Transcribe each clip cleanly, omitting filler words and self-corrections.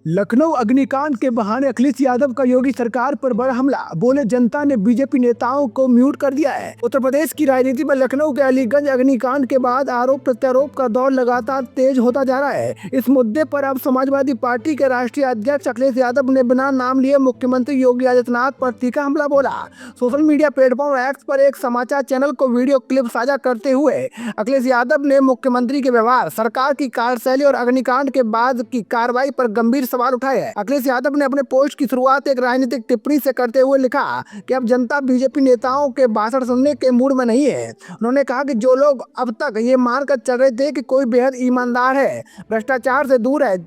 लखनऊ अग्निकांड के बहाने अखिलेश यादव का योगी सरकार पर बड़ा हमला। बोले जनता ने बीजेपी नेताओं को म्यूट कर दिया है। उत्तर प्रदेश की राजनीति में लखनऊ के अलीगंज अग्निकांड के बाद आरोप प्रत्यारोप का दौर लगातार तेज होता जा रहा है। इस मुद्दे पर अब समाजवादी पार्टी के राष्ट्रीय अध्यक्ष अखिलेश यादव ने बिना नाम लिए मुख्यमंत्री योगी आदित्यनाथ पर तीखा हमला बोला। सोशल मीडिया प्लेटफॉर्म एक्स पर एक समाचार चैनल को वीडियो क्लिप साझा करते हुए अखिलेश यादव ने मुख्यमंत्री के व्यवहार, सरकार की कार्यशैली और अग्निकांड के बाद की कार्रवाई पर गंभीर सवाल उठाए हैं। अखिलेश यादव ने अपने पोस्ट की शुरुआत एक राजनीतिक टिप्पणी से करते हुए लिखा कि अब जनता बीजेपी नेताओं के भाषण सुनने के मूड में नहीं है। उन्होंने कहा कि जो लोग अब तक ये मानकर चल रहे थे कि कोई बेहद ईमानदार है, भ्रष्टाचार से दूर है,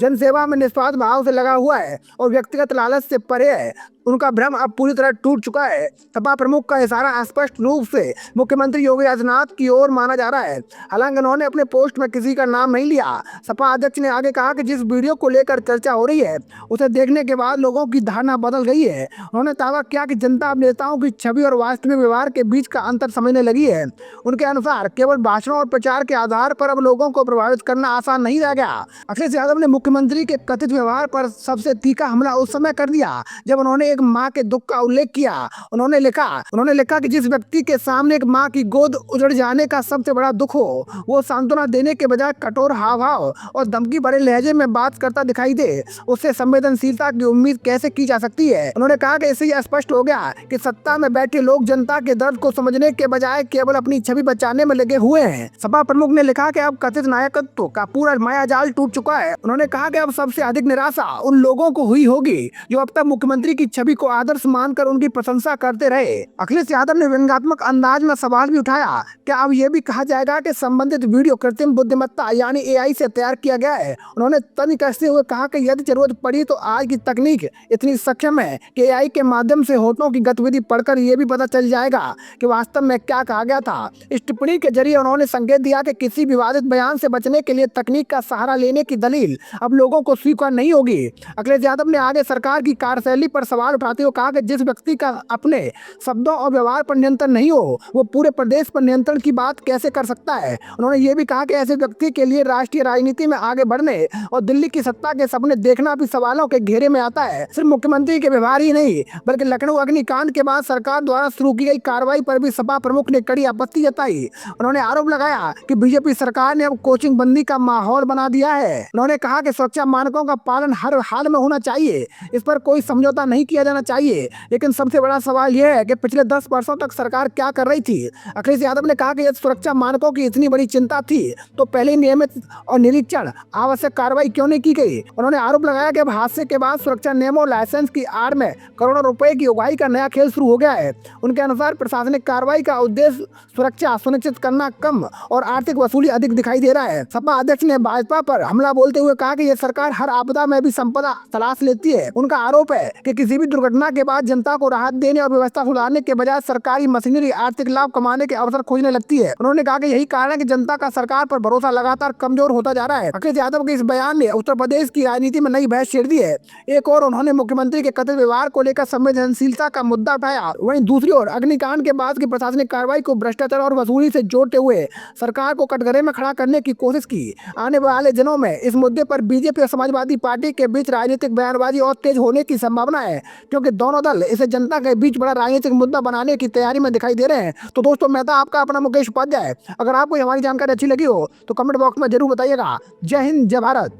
जनसेवा में निस्वार्थ भाव से लगा हुआ है और व्यक्तिगत लालच से परे है, उनका भ्रम अब पूरी तरह टूट चुका है। सपा प्रमुख का इशारा स्पष्ट रूप से मुख्यमंत्री योगी आदित्यनाथ की ओर माना जा रहा है। हालांकि उन्होंने अपने पोस्ट में किसी का नाम नहीं लिया। सपा अध्यक्ष ने आगे कहा कि जिस वीडियो को लेकर चर्चा हो रही है उसे देखने के बाद लोगों की धारणा बदल गई है। उन्होंने दावा किया कि जनता अब नेताओं की छवि और वास्तविक व्यवहार के बीच का अंतर समझने लगी है। उनके अनुसार केवल भाषणों और प्रचार के आधार पर अब लोगों को प्रभावित करना आसान नहीं रह गया। अखिलेश यादव ने मुख्यमंत्री के कथित व्यवहार पर सबसे तीखा हमला उस समय कर दिया जब उन्होंने एक मां के दुख का उल्लेख किया। उन्होंने लिखा कि जिस व्यक्ति के सामने एक मां की गोद उजड़ जाने का सबसे बड़ा दुख हो, वो सांत्वना देने के बजाय कठोर हाव भाव और धमकी भरे लहजे में बात करता दिखाई दे, उससे संवेदनशीलता की उम्मीद कैसे की जा सकती है। उन्होंने कहा कि इससे यह स्पष्ट हो गया कि सत्ता में बैठे लोग जनता के दर्द को समझने के बजाय केवल अपनी छवि बचाने में लगे हुए हैं। सपा प्रमुख ने लिखा कि अब कथित नायकत्व का पूरा मायाजाल टूट चुका है। उन्होंने कहा कि अब सबसे अधिक निराशा उन लोगों को हुई होगी जो अब तक मुख्यमंत्री की छवि को आदर्श मानकर उनकी प्रशंसा करते रहे। अखिलेश यादव ने व्यंग्यात्मक अंदाज में सवाल भी उठाया, क्या अब यह भी कहा जाएगा कि संबंधित वीडियो कृत्रिम बुद्धिमत्ता यानी एआई से तैयार किया गया है। उन्होंने तंज कसते हुए कहा कि यदि जरूरत पड़ी तो आज की तकनीक इतनी सक्षम है कि एआई के माध्यम से होठों की गतिविधि पढ़कर यह भी पता चल जाएगा कि वास्तव में क्या कहा गया था। इस टिप्पणी के जरिए उन्होंने संकेत दिया कि किसी विवादित बयान से बचने के लिए तकनीक का सहारा लेने की दलील अब लोगों को स्वीकार नहीं होगी। अखिलेश यादव ने आगे सरकार की कार्यशैली पर सवाल उठाते हुए कहा कि जिस व्यक्ति का अपने शब्दों और व्यवहार पर नियंत्रण नहीं हो, वो पूरे प्रदेश पर नियंत्रण की बात कैसे कर सकता है। उन्होंने ये भी कहा कि ऐसे व्यक्ति के लिए राष्ट्रीय राजनीति में आगे बढ़ने और दिल्ली की सत्ता के सपने देखना भी सवालों के घेरे में आता है। सिर्फ मुख्यमंत्री के व्यवहार ही नहीं बल्कि लखनऊ अग्निकांड के बाद सरकार द्वारा शुरू की गई कार्रवाई पर भी सपा प्रमुख ने कड़ी आपत्ति जताई। उन्होंने आरोप लगाया कि बीजेपी सरकार ने अब कोचिंग बंदी का माहौल बना दिया है। उन्होंने कहा कि सुरक्षा मानकों का पालन हर हाल में होना चाहिए, इस पर कोई समझौता नहीं किया जाना चाहिए। लेकिन सबसे बड़ा सवाल यह है कि पिछले 10 वर्षों तक सरकार क्या कर रही थी। अखिलेश यादव ने कहा कि यदि सुरक्षा मानकों की इतनी बड़ी चिंता थी तो पहले नियमित और निरीक्षण आवश्यक कार्रवाई क्यों नहीं की गई। उन्होंने आरोप लगाया कि अब हादसे के बाद सुरक्षा नियमों लाइसेंस की आड़ में करोड़ों रुपए की उगाही का नया खेल शुरू हो गया है। उनके अनुसार प्रशासनिक कार्रवाई का उद्देश्य सुरक्षा सुनिश्चित करना कम और आर्थिक वसूली अधिक दिखाई दे रहा है। सपा अध्यक्ष ने भाजपा पर हमला बोलते हुए कहा कि यह सरकार हर आपदा में भी संपदा तलाश लेती है। उनका आरोप है कि किसी भी दुर्घटना के बाद जनता को राहत देने और व्यवस्था सुधारने के बजाय सरकारी मशीनरी आर्थिक लाभ कमाने के अवसर खोजने लगती है। उन्होंने कहा कि यही कारण है कि जनता का सरकार पर भरोसा लगातार कमजोर होता जा रहा है। अखिलेश यादव के इस बयान ने उत्तर प्रदेश की राजनीति में नई बहस छेड़ दी है। एक और उन्होंने मुख्यमंत्री के कथित व्यवहार को लेकर संवेदनशीलता का मुद्दा उठाया, वहीं दूसरी ओर अग्निकांड के बाद की प्रशासनिक कार्रवाई को भ्रष्टाचार और वसूली से जोड़ते हुए सरकार को कटघरे में खड़ा करने की कोशिश की। आने वाले दिनों में इस मुद्दे पर बीजेपी और समाजवादी पार्टी के बीच राजनीतिक बयानबाजी और तेज होने की संभावना है, क्योंकि दोनों दल इसे जनता के बीच बड़ा राजनीतिक मुद्दा बनाने की तैयारी में दिखाई दे रहे हैं। तो दोस्तों, मैं था आपका अपना मुकेश उपाध्याय। अगर आपको हमारी जानकारी अच्छी लगी हो तो कमेंट बॉक्स में जरूर बताइएगा। जय हिंद, जय भारत।